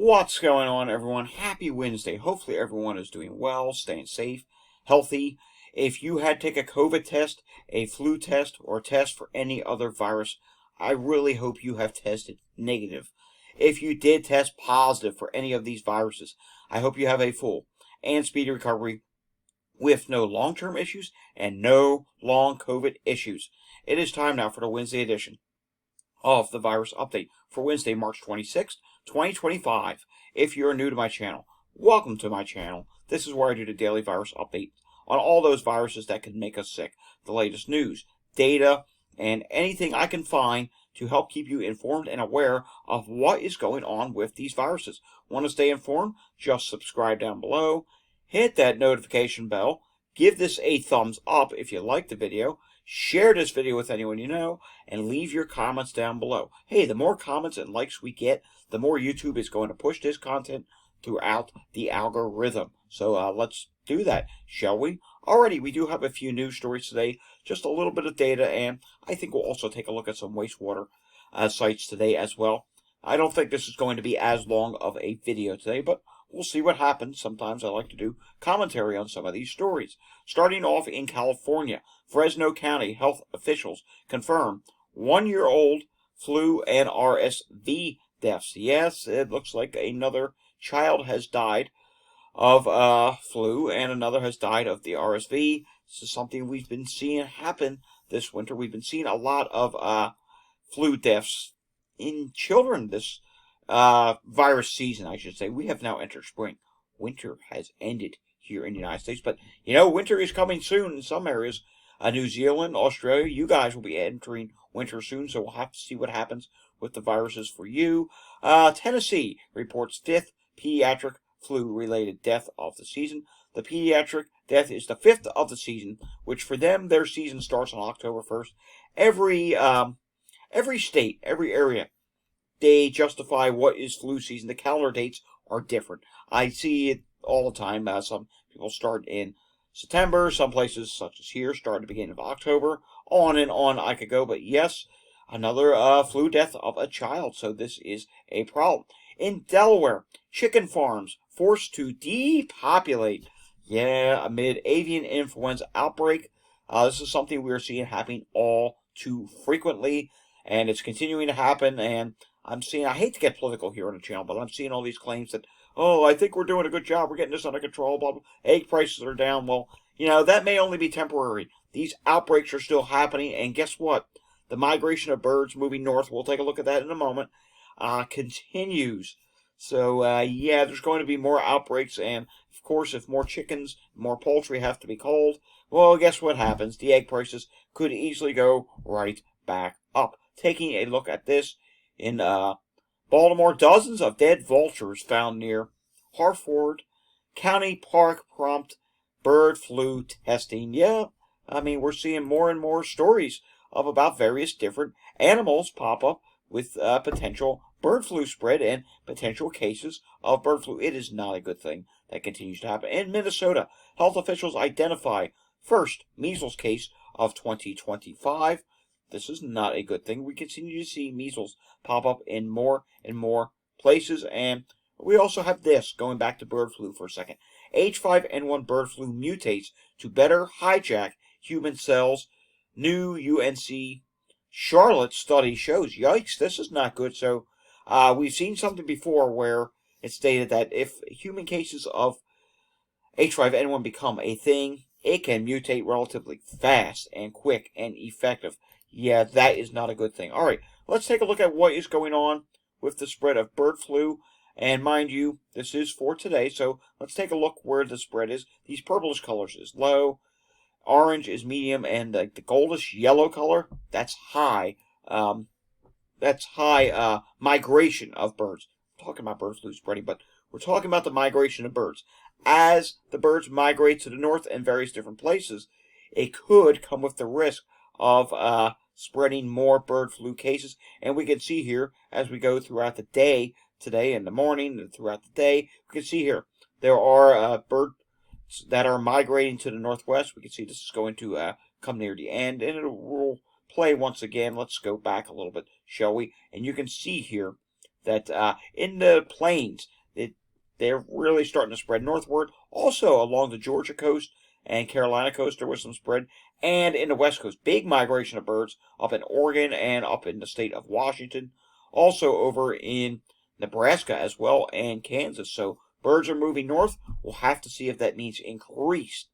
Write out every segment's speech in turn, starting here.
What's going on, everyone? Happy Wednesday. Hopefully everyone is doing well, staying safe, healthy. If you had to take a COVID test, a flu test, or a test for any other virus, I really hope you have tested negative. If you did test positive for any of these viruses, I hope you have a full and speedy recovery with no long-term issues and no long COVID issues. It is time now for the Wednesday edition of the virus update for Wednesday, March 26th, 2025. If you're new to my channel, welcome to my channel. This is where I do the daily virus update on all those viruses that can make us sick, the latest news, data, and anything I can find to help keep you informed and aware of what is going on with these viruses. Want to stay informed? Just subscribe down below, hit that notification bell, give this a thumbs up if you like the video, share this video with anyone you know, and leave your comments down below. Hey, the more comments and likes we get, the more YouTube is going to push this content throughout the algorithm. So let's do that, shall we? Alrighty, we do have a few news stories today, just a little bit of data, and I think we'll also take a look at some wastewater sites today as well. I don't think this is going to be as long of a video today, but we'll see what happens. Sometimes I like to do commentary on some of these stories. Starting off in California, Fresno County health officials confirm 1-year-old flu and RSV deaths. Yes, it looks like another child has died of flu and another has died of the RSV. This is something we've been seeing happen this winter. We've been seeing a lot of flu deaths in children this virus season, I should say. We have now entered spring. Winter has ended here in the United States, but you know, winter is coming soon in some areas. New Zealand, Australia, you guys will be entering winter soon, so we'll have to see what happens with the viruses for you. Tennessee reports 5th pediatric flu-related death of the season. The pediatric death is the 5th of the season, which for them, their season starts on October 1st. Every state, every area, they justify what is flu season. The calendar dates are different. I see it all the time. Some people start in September. Some places, such as here, start at the beginning of October. On and on I could go. But yes, another flu death of a child. So this is a problem. In Delaware, chicken farms forced to depopulate. Yeah, amid avian influenza outbreak. This is something we are seeing happening all too frequently. And it's continuing to happen. And I'm seeing, I hate to get political here on the channel, but I'm seeing all these claims that, oh, I think we're doing a good job. We're getting this under control. Blah, blah. Egg prices are down. Well, you know, that may only be temporary. These outbreaks are still happening. And guess what? The migration of birds moving north, we'll take a look at that in a moment, continues. So, yeah, there's going to be more outbreaks. And, of course, if more chickens, more poultry have to be culled, well, guess what happens? The egg prices could easily go right back up. Taking a look at this, in Baltimore, dozens of dead vultures found near Harford County Park prompt bird flu testing. Yeah, I mean, we're seeing more and more stories of about various different animals pop up with potential bird flu spread and potential cases of bird flu. It is not a good thing that continues to happen. In Minnesota, health officials identify first measles case of 2025. This is not a good thing. We continue to see measles pop up in more and more places. And we also have this, going back to bird flu for a second. H5N1 bird flu mutates to better hijack human cells. New UNC Charlotte study shows. Yikes, this is not good. So we've seen something before where it stated that if human cases of H5N1 become a thing, it can mutate relatively fast and quick and effective. Yeah, that is not a good thing. All right, let's take a look at what is going on with the spread of bird flu. And mind you, this is for today, so let's take a look where the spread is. These purplish colors is low, orange is medium, and the goldish yellow color, that's high. That's high migration of birds. I'm talking about bird flu spreading, but we're talking about the migration of birds. As the birds migrate to the north and various different places, it could come with the risk of spreading more bird flu cases. And we can see here, as we go throughout the day, today in the morning and throughout the day, we can see here, there are birds that are migrating to the northwest. We can see this is going to come near the end, and it will play once again. Let's go back a little bit, shall we? And you can see here that in the plains, they're really starting to spread northward. Also along the Georgia coast and Carolina coast, there was some spread. And in the west coast, big migration of birds up in Oregon and up in the state of Washington. Also over in Nebraska as well and Kansas. So birds are moving north. We'll have to see if that means increased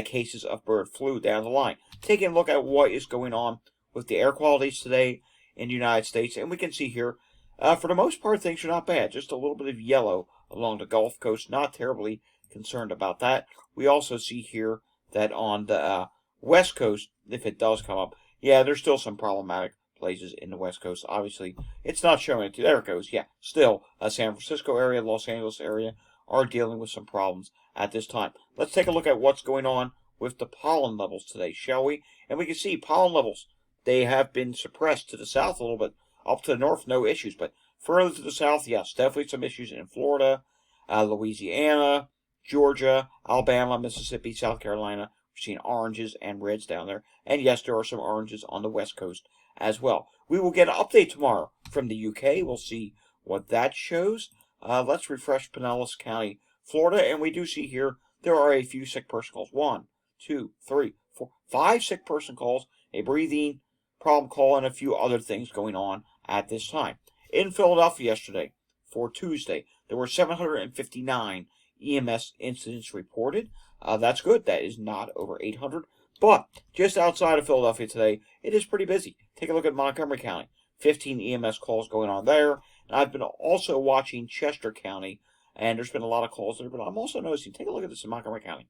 cases of bird flu down the line. Taking a look at what is going on with the air qualities today in the United States. And we can see here, for the most part, things are not bad. Just a little bit of yellow along the Gulf Coast. Not terribly concerned about that. We also see here that on the West Coast, if it does come up, yeah, there's still some problematic places in the West Coast. Obviously, it's not showing it. There it goes. Yeah, still, San Francisco area, Los Angeles area are dealing with some problems at this time. Let's take a look at what's going on with the pollen levels today, shall we? And we can see pollen levels, they have been suppressed to the south a little bit. Up to the north, no issues. But further to the south, yes, definitely some issues in Florida, Louisiana, Georgia, Alabama, Mississippi, South Carolina. We're seeing oranges and reds down there. And yes, there are some oranges on the west coast as well. We will get an update tomorrow from the UK. We'll see what that shows. Let's refresh Pinellas County, Florida. And we do see here there are a few sick person calls. 1, 2, 3, 4, 5 sick person calls, a breathing problem call, and a few other things going on at this time. In Philadelphia yesterday, for Tuesday, there were 759 EMS incidents reported. That's good. That is not over 800. But just outside of Philadelphia today, it is pretty busy. Take a look at Montgomery County. 15 EMS calls going on there. And I've been also watching Chester County, and there's been a lot of calls there. But I'm also noticing, take a look at this in Montgomery County.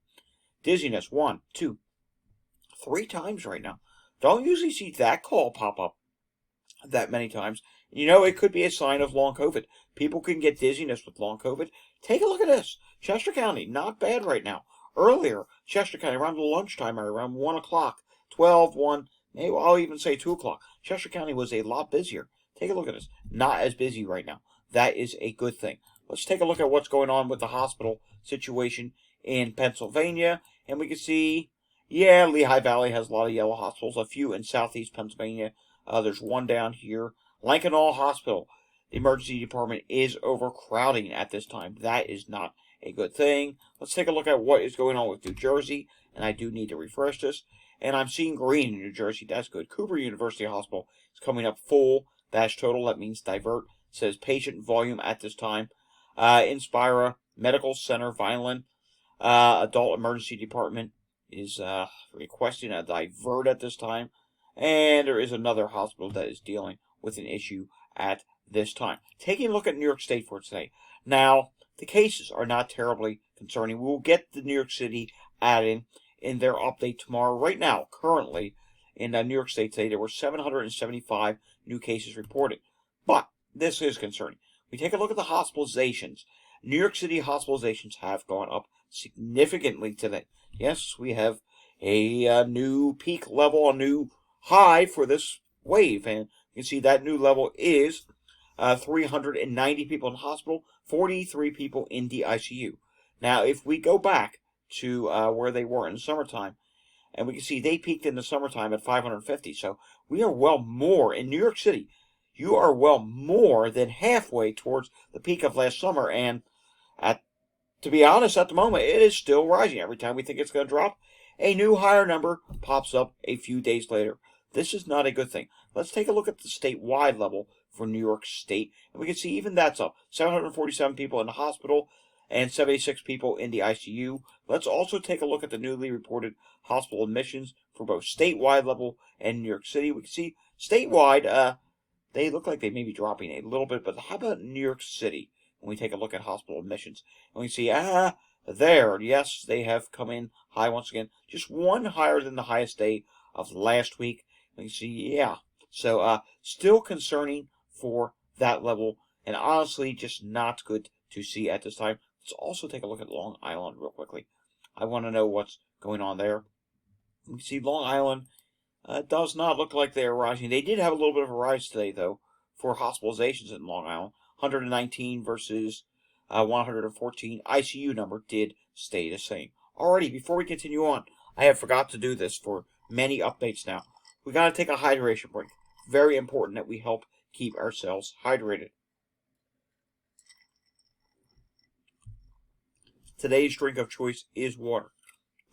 Dizziness, 1, 2, 3 times right now. Don't usually see that call pop up that many times. You know, it could be a sign of long COVID. People can get dizziness with long COVID. Take a look at this. Chester County, not bad right now. Earlier, Chester County, around the lunchtime, around 1 o'clock, 12, 1, maybe I'll even say 2 o'clock. Chester County was a lot busier. Take a look at this. Not as busy right now. That is a good thing. Let's take a look at what's going on with the hospital situation in Pennsylvania. And we can see, yeah, Lehigh Valley has a lot of yellow hospitals. A few in southeast Pennsylvania. There's one down here. Lincoln Hospital. The emergency department is overcrowding at this time. That is not a good thing. Let's take a look at what is going on with New Jersey. And I do need to refresh this. And I'm seeing green in New Jersey. That's good. Cooper University Hospital is coming up full. That's total. That means divert. It says patient volume at this time. Inspira Medical Center, Vineland. Adult Emergency Department is requesting a divert at this time. And there is another hospital that is dealing with an issue at this time. Taking a look at New York State for today. Now, the cases are not terribly concerning. We will get the New York City added in their update tomorrow. Right now, currently, in New York State today, there were 775 new cases reported. But this is concerning. We take a look at the hospitalizations. New York City hospitalizations have gone up significantly today. Yes, we have a new peak level, a new high for this wave. And you can see that new level is 390 people in the hospital, 43 people in the ICU. Now, if we go back to where they were in the summertime, and we can see they peaked in the summertime at 550. So we are well more in New York City. You are well more than halfway towards the peak of last summer. And to be honest, at the moment, it is still rising. Every time we think it's going to drop, a new higher number pops up a few days later. This is not a good thing. Let's take a look at the statewide level for New York State. And we can see even that's up. 747 people in the hospital and 76 people in the ICU. Let's also take a look at the newly reported hospital admissions for both statewide level and New York City. We can see statewide, they look like they may be dropping a little bit. But how about New York City when we take a look at hospital admissions? And we see, there, yes, they have come in high once again. Just one higher than the highest day of last week. We can see, yeah. So, still concerning for that level. And honestly, just not good to see at this time. Let's also take a look at Long Island real quickly. I want to know what's going on there. You can see Long Island does not look like they are rising. They did have a little bit of a rise today, though, for hospitalizations in Long Island. 119 versus 114. ICU number did stay the same. Alrighty, before we continue on, I have forgot to do this for many updates now. We got to take a hydration break. Very important that we help keep ourselves hydrated. today's drink of choice is water.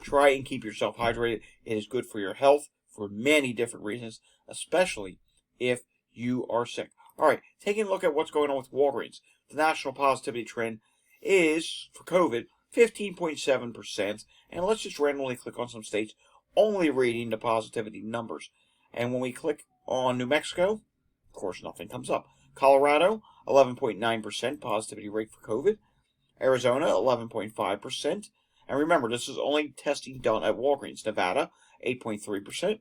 Try and keep yourself hydrated. It is good for your health for many different reasons, especially if you are sick. All right, taking a look at what's going on with Walgreens. The national positivity trend is, for COVID, 15.7%. And let's just randomly click on some states only reading the positivity numbers. And when we click on New Mexico, of course, nothing comes up. Colorado, 11.9% positivity rate for COVID. Arizona, 11.5%. And remember, this is only testing done at Walgreens. Nevada, 8.3%.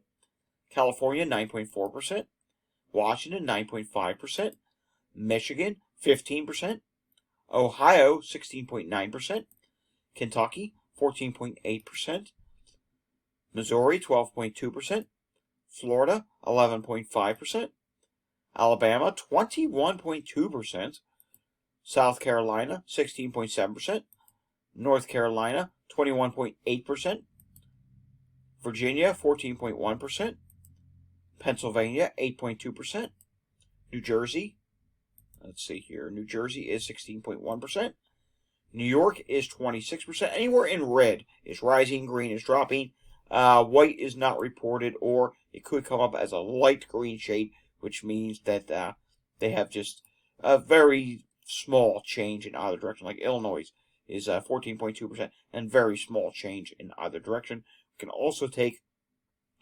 California, 9.4%. Washington, 9.5%. Michigan, 15%. Ohio, 16.9%. Kentucky, 14.8%. Missouri, 12.2%. Florida, 11.5%. Alabama, 21.2%. South Carolina, 16.7%. North Carolina, 21.8%. Virginia, 14.1%. Pennsylvania, 8.2%. New Jersey, let's see here. New Jersey is 16.1%. New York is 26%. Anywhere in red is rising, green is dropping. White is not reported, or it could come up as a light green shade, which means that they have just a very small change in either direction. Like Illinois is 14.2%, and very small change in either direction. We can also take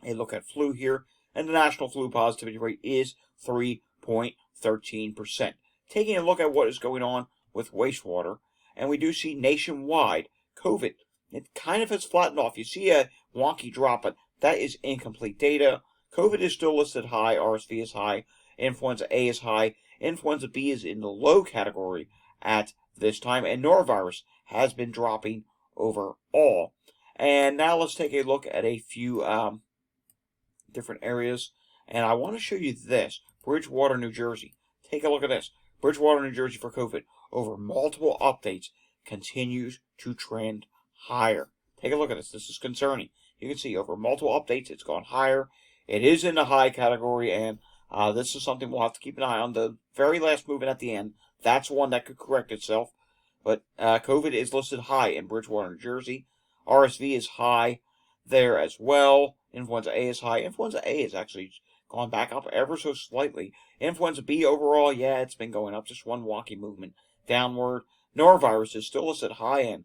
a look at flu here, and the national flu positivity rate is 3.13%. Taking a look at what is going on with wastewater, and we do see nationwide COVID, it kind of has flattened off. You see a wonky drop, but that is incomplete data. COVID is still listed high, RSV is high, influenza A is high, influenza B is in the low category at this time, and norovirus has been dropping overall. And now let's take a look at a few different areas, and I want to show you this. Bridgewater, New Jersey. Take a look at this. Bridgewater, New Jersey for COVID, over multiple updates, continues to trend higher. Take a look at this. This is concerning. You can see over multiple updates, it's gone higher. It is in the high category, and this is something we'll have to keep an eye on. The very last movement at the end, that's one that could correct itself. But COVID is listed high in Bridgewater, New Jersey. RSV is high there as well. Influenza A is high. Influenza A is actually gone back up ever so slightly. Influenza B overall, yeah, it's been going up. Just one wonky movement downward. Norovirus is still listed high, and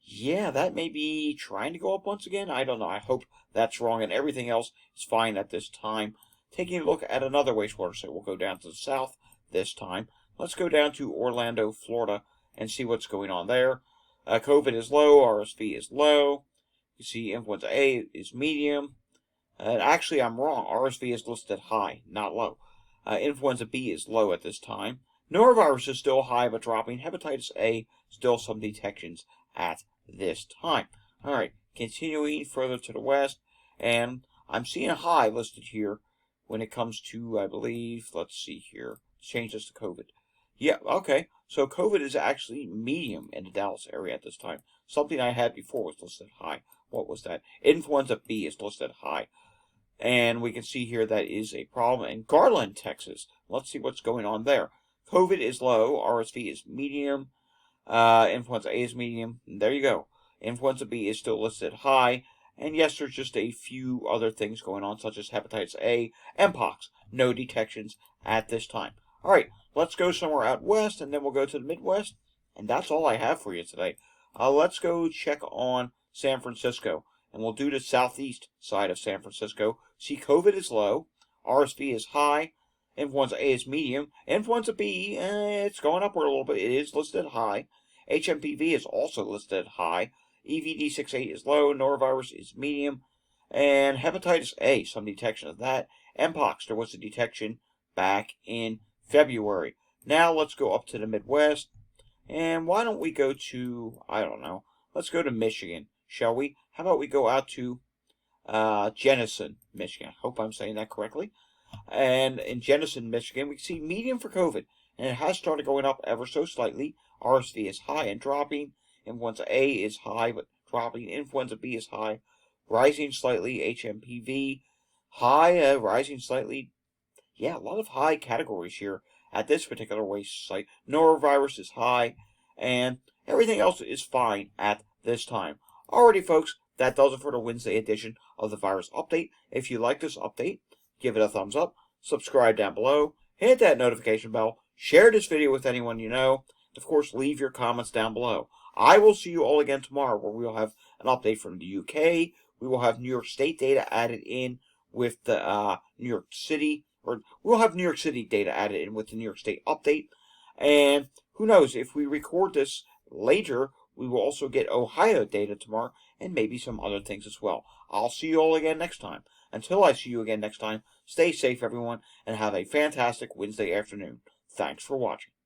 yeah, that may be trying to go up once again. I don't know. I hope that's wrong, and everything else is fine at this time. Taking a look at another wastewater site, we'll go down to the south this time. Let's go down to Orlando, Florida, and see what's going on there. COVID is low. RSV is low. You see influenza A is medium. Actually, I'm wrong. RSV is listed high, not low. Influenza B is low at this time. Norovirus is still high but dropping. Hepatitis A, still some detections at this time. All right, continuing further to the west, and I'm seeing a high listed here when it comes to, I believe, let's see here. Let's change this to COVID. Yeah, okay. So COVID is actually medium in the Dallas area at this time. Something I had before was listed high. What was that? Influenza B is listed high. And we can see here that is a problem in Garland, Texas. Let's see what's going on there. COVID is low. RSV is medium. Influenza A is medium. And there you go. Influenza B is still listed high. And yes, there's just a few other things going on, such as hepatitis A and pox. No detections at this time. All right, let's go somewhere out west, and then we'll go to the Midwest. And that's all I have for you today. Let's go check on San Francisco. And we'll do the southeast side of San Francisco. See, COVID is low. RSV is high. Influenza A is medium. Influenza B, it's going upward a little bit. It is listed high. HMPV is also listed high. EVD68 is low. Norovirus is medium. And hepatitis A, some detection of that. Mpox, there was a detection back in February. Now let's go up to the Midwest. And why don't we go to, I don't know, let's go to Michigan, shall we? How about we go out to Jenison, Michigan. I hope I'm saying that correctly. And in Jenison, Michigan, we can see medium for COVID. And it has started going up ever so slightly. RSV is high and dropping. Influenza A is high but dropping. Influenza B is high, rising slightly. HMPV, high, rising slightly. Yeah, a lot of high categories here at this particular waste site. Norovirus is high. and everything else is fine at this time. Alrighty, folks, that does it for the Wednesday edition of the Virus Update. If you like this update, give it a thumbs up, subscribe down below, hit that notification bell, share this video with anyone you know, and of course, leave your comments down below. I will see you all again tomorrow, where we will have an update from the UK. We will have New York State data added in with the New York City, or we'll have New York City data added in with the New York State update. And who knows, if we record this later, we will also get Ohio data tomorrow, and maybe some other things as well. I'll see you all again next time. Until I see you again next time, stay safe, everyone, and have a fantastic Wednesday afternoon. Thanks for watching.